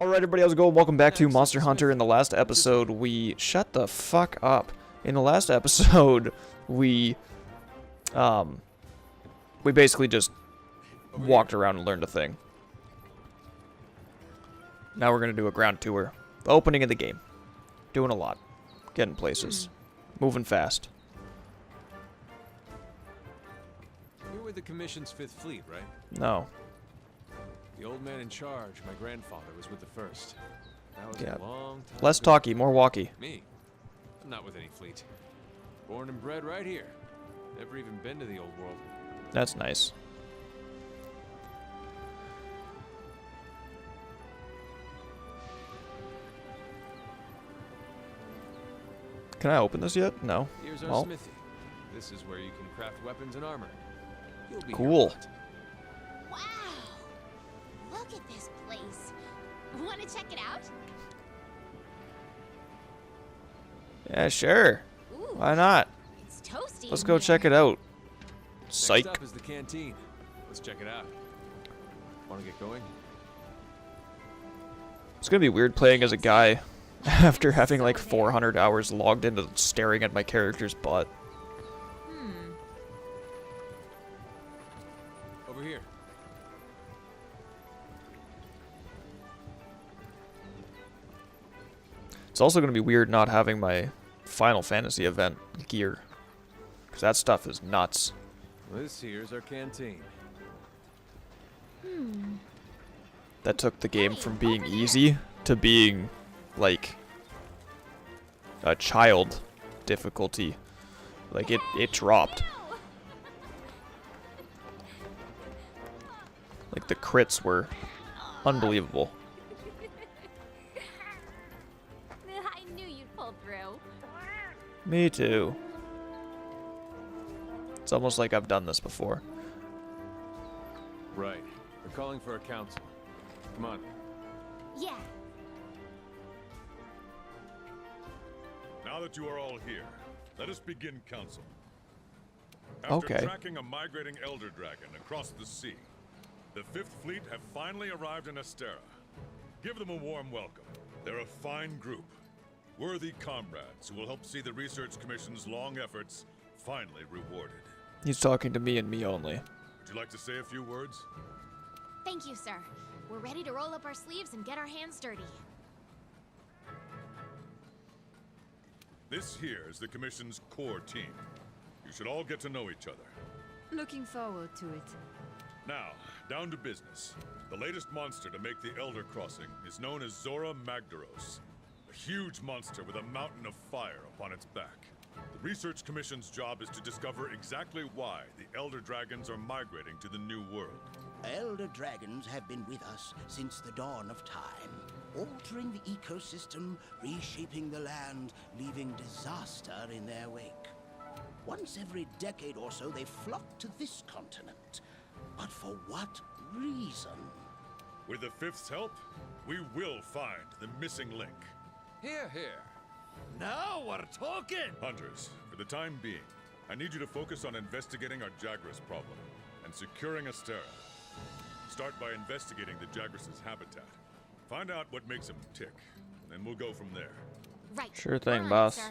Alright everybody, how's it going? Welcome back to Monster Hunter. In the last episode, we... Shut the fuck up. In the last episode, we basically just walked around and learned a thing. Now we're gonna do a ground tour. The opening of the game. Doing a lot. Getting places. Moving fast. You're with the Commission's 5th Fleet, right? No. The old man in charge, my grandfather, was with the 1st. That was a long time Less ago. talky, more walkie. Me? I'm not with any fleet. Born and bred right here. Never even been to the old world. That's nice. Can I open this yet? No. Here's our Well. smithy. This is where you can craft weapons and armor. You'll be Cool. here a lot. Wow! Look at this place. Want to check it out? Yeah, sure. Ooh, Why not? it's toasty. Let's in go here. check it out. Next Psych. up is the canteen. Let's check it out. Want to get going? It's gonna be weird playing as a guy after having like 400 hours logged into staring at my character's butt. Over here. It's also gonna be weird not having my Final Fantasy event gear. Because that stuff is nuts. This here's our canteen. That took the game from being easy to being like a child difficulty. Like it dropped. Like the crits were unbelievable. I knew you'd pull through. Me too. It's almost like I've done this before. Right. They're calling for a council. Come on. Yeah. Now that you are all here, let us begin council. After Okay. tracking a migrating elder dragon across the sea, the 5th Fleet have finally arrived in Astera. Give them a warm welcome. They're a fine group. Worthy comrades who will help see the Research Commission's long efforts finally rewarded. He's talking to me and me only. Would you like to say a few words? Thank you, sir. We're ready to roll up our sleeves and get our hands dirty. This here is the Commission's core team. You should all get to know each other. Looking forward to it. Now, down to business. The latest monster to make the Elder Crossing is known as Zora Magdaros, a huge monster with a mountain of fire upon its back. The Research Commission's job is to discover exactly why the Elder Dragons are migrating to the New World. Elder dragons have been with us since the dawn of time, altering the ecosystem, reshaping the land, leaving disaster in their wake. Once every decade or so, they flock to this continent. But for what reason? With the Fifth's help, we will find the missing link. Here, here. Now we're talking! Hunters, for the time being, I need you to focus on investigating our Jagras problem and securing Astera. Start by investigating the Jagras' habitat. Find out what makes them tick, and we'll go from there. Right. Sure thing, We're on, boss. sir.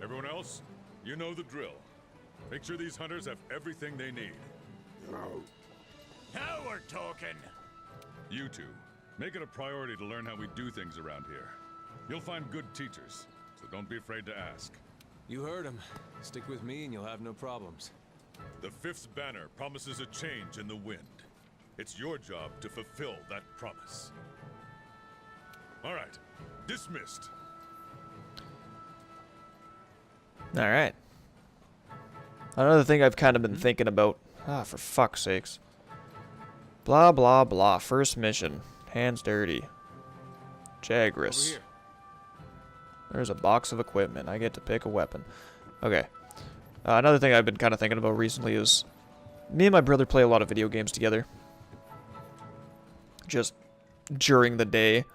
Everyone else, you know the drill. Make sure these hunters have everything they need. Now we're talking! You two, make it a priority to learn how we do things around here. You'll find good teachers, so don't be afraid to ask. You heard him. Stick with me and you'll have no problems. The Fifth's banner promises a change in the wind. It's your job to fulfill that promise. All right, dismissed. Alright. Another thing I've kind of been thinking about. Ah, for fuck's sakes. Blah, blah, blah. First mission. Hands dirty. Over Jagras. here. There's a box of equipment. I get to pick a weapon. Okay. Another thing I've been kind of thinking about recently is me and my brother play a lot of video games together. Just during the day.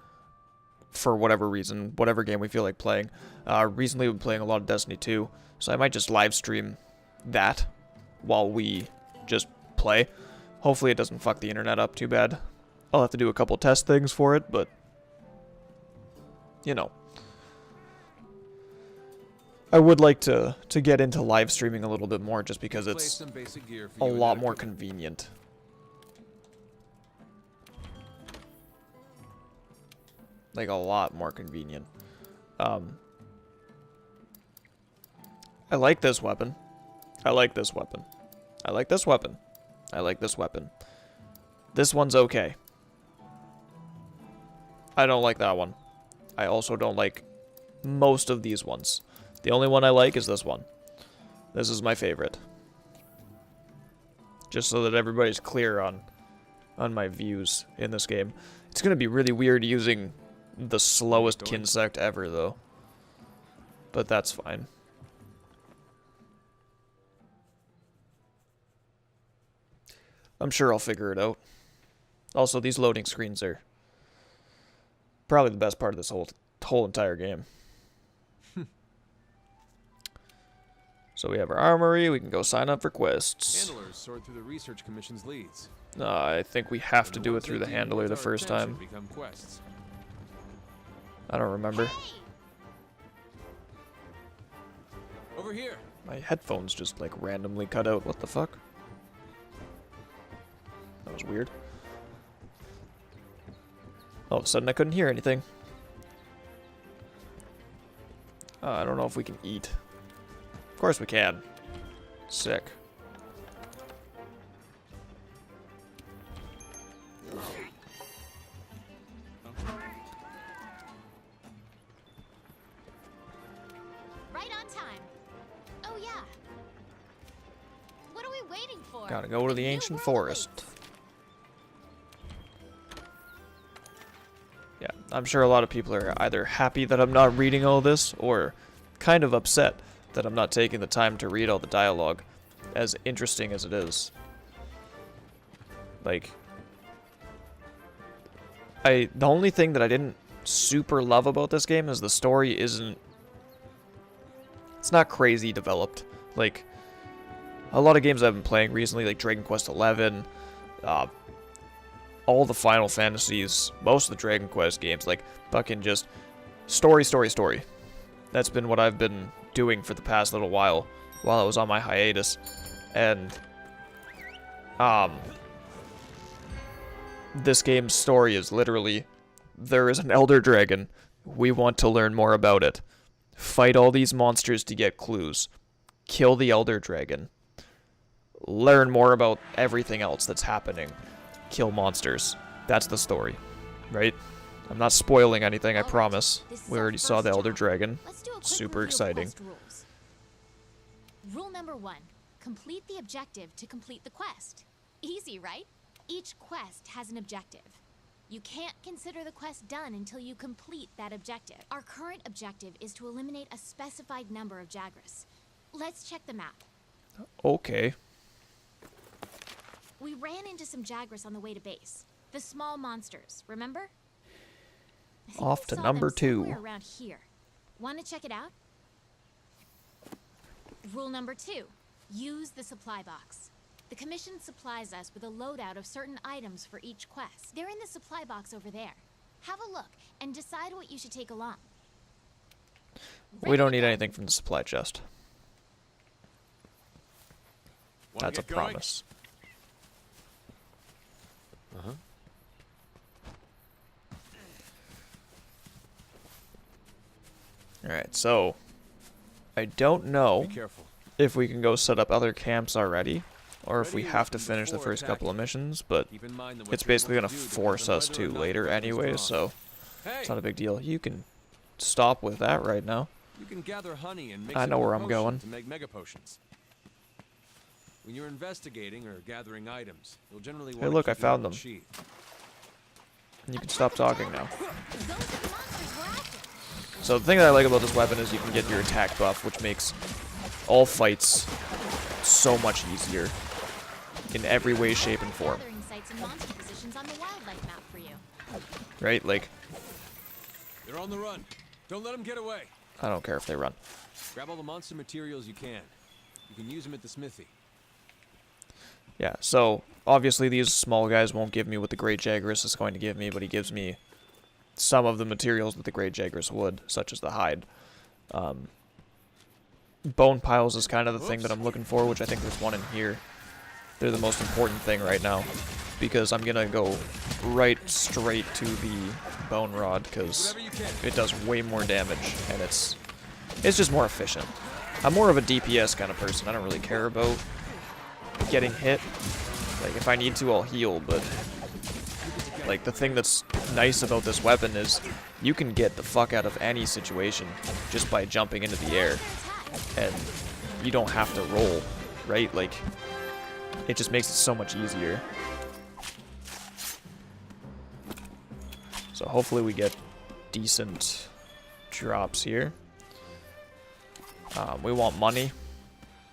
For whatever reason. Whatever game we feel like playing. Recently we've been playing a lot of Destiny 2. So I might just live stream that while we just play. Hopefully it doesn't fuck the internet up too bad. I'll have to do a couple test things for it, but you know. I would like to get into live streaming a little bit more just because Place it's some basic gear for a you and lot that more equipment. convenient. Like a lot more convenient. I like this weapon. I like this weapon. I like this weapon. I like this weapon. This one's okay. I don't like that one. I also don't like most of these ones. The only one I like is this one. This is my favorite. Just so that everybody's clear on my views in this game. It's gonna be really weird using the slowest Kinsect ever, though. But that's fine. I'm sure I'll figure it out. Also, these loading screens are probably the best part of this whole entire game. So we have our armory. We can go sign up for quests. Handlers sort through the research commission's leads. I think we have to And do it ones through that the deem handler worth the our first attention time. become quests. I don't remember. Hey! Over here. My headphones just like randomly cut out. What the fuck? That was weird. All of a sudden I couldn't hear anything. I don't know if we can eat. Of course we can. Sick. Right on time. Oh yeah. What are we waiting for? Gotta go to the A new ancient world forest. awaits. Yeah, I'm sure a lot of people are either happy that I'm not reading all this, or kind of upset that I'm not taking the time to read all the dialogue, as interesting as it is. Like, the only thing that I didn't super love about this game is the story isn't... It's not crazy developed. Like, a lot of games I've been playing recently, like Dragon Quest XI, all the Final Fantasies, most of the Dragon Quest games, like, fucking just story, story, story. That's been what I've been doing for the past little while I was on my hiatus. And, this game's story is literally, there is an Elder Dragon, we want to learn more about it. Fight all these monsters to get clues. Kill the Elder Dragon. Learn more about everything else that's happening. Kill monsters. That's the story, right? I'm not spoiling anything, I Alright, promise. this is We our already saw the first Elder job. Dragon. Let's do a quick Super review of exciting. quest rules. Rule number 1. Complete the objective to complete the quest. Easy, right? Each quest has an objective. You can't consider the quest done until you complete that objective. Our current objective is to eliminate a specified number of Jagras. Let's check the map. Okay. We ran into some Jagras on the way to base. The small monsters, remember? I think Off I to saw number them 2. somewhere around here. Want to check it out? Rule number 2. Use the supply box. The commission supplies us with a loadout of certain items for each quest. They're in the supply box over there. Have a look and decide what you should take along. We don't Ready need to go. anything from the supply chest. Wanna That's a get going? promise. Uh-huh. Alright, so I don't know Be careful. if we can go set up other camps already, or if we Ready have to weapons finish the before first couple of attacking. missions, but Keep in mind that what it's you're basically able going to to do force depends us on to whether or not later the weapon's anyway, drawn. so Hey, it's not a big deal. You can stop with that right now. you can gather honey and mix I it know with where a I'm potion going. to make mega potions. When you're investigating or gathering items, you'll generally Hey, want look, to I keep your found open them. sheet. And you can stop talking now. Those are the monsters we're after. So the thing that I like about this weapon is you can get your attack buff, which makes all fights so much easier in every way, shape, and form. Gathering sites and monster positions on the wildlife map for you. Right? Like, They're on the run. Don't let them get away. I don't care if they run. Grab all the monster materials you can. You can use them at the smithy. Yeah, so obviously these small guys won't give me what the Great Jaguarus is going to give me, but he gives me some of the materials that the Great Jaguarus would, such as the hide. Bone piles is kind of the thing that I'm looking for, which I think there's one in here. They're the most important thing right now, because I'm gonna go right straight to the bone rod, because it does way more damage, and it's just more efficient. I'm more of a DPS kind of person. I don't really care about getting hit. Like, if I need to, I'll heal, but like, the thing that's nice about this weapon is you can get the fuck out of any situation just by jumping into the air, and you don't have to roll, right? Like, it just makes it so much easier. So hopefully we get decent drops here. We want money,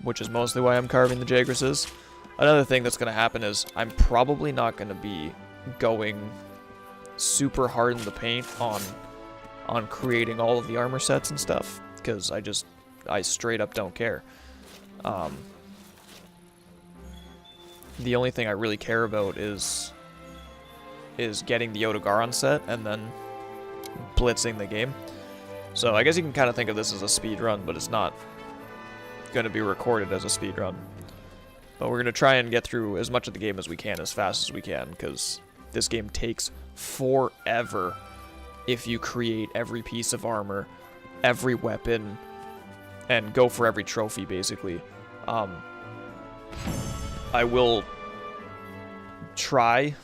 which is mostly why I'm carving the Jaguaruses. Another thing that's going to happen is I'm probably not going to be going super hard in the paint on creating all of the armor sets and stuff, because I straight up don't care. The only thing I really care about is getting the Otogaron set and then blitzing the game. So I guess you can kind of think of this as a speed run, but it's not going to be recorded as a speed run. But we're going to try and get through as much of the game as we can as fast as we can, because this game takes forever if you create every piece of armor, every weapon, and go for every trophy, basically. I will try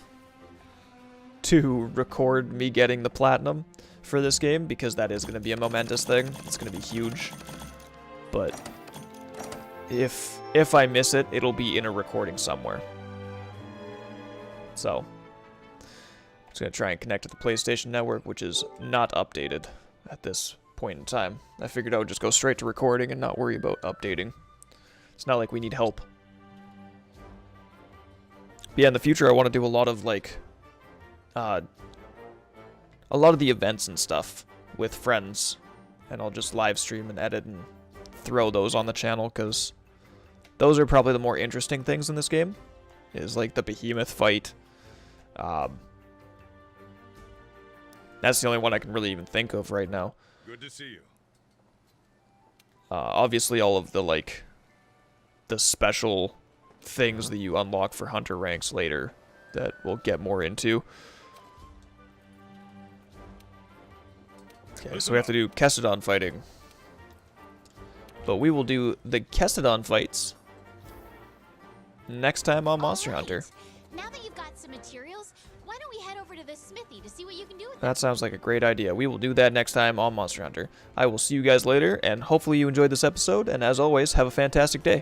to record me getting the platinum for this game, because that is going to be a momentous thing. It's going to be huge. But if I miss it, it'll be in a recording somewhere. So, I'm just going to try and connect to the PlayStation Network, which is not updated at this point in time. I figured I would just go straight to recording and not worry about updating. It's not like we need help. But yeah, in the future I want to do a lot of, like, a lot of the events and stuff with friends, and I'll just live stream and edit and throw those on the channel, because those are probably the more interesting things in this game, is like the behemoth fight. That's the only one I can really even think of right now. Good to see you. Obviously all of the, like, the special things that you unlock for hunter ranks later that we'll get more into. Okay, so we have to do Kestodon fighting. But we will do the Kestodon fights next time on Monster Hunter. Now that you've got some materials, why don't we head over to the smithy to see what you can do with That sounds like a great idea. We will do that next time on Monster Hunter. I will see you guys later, and hopefully you enjoyed this episode, and as always, have a fantastic day.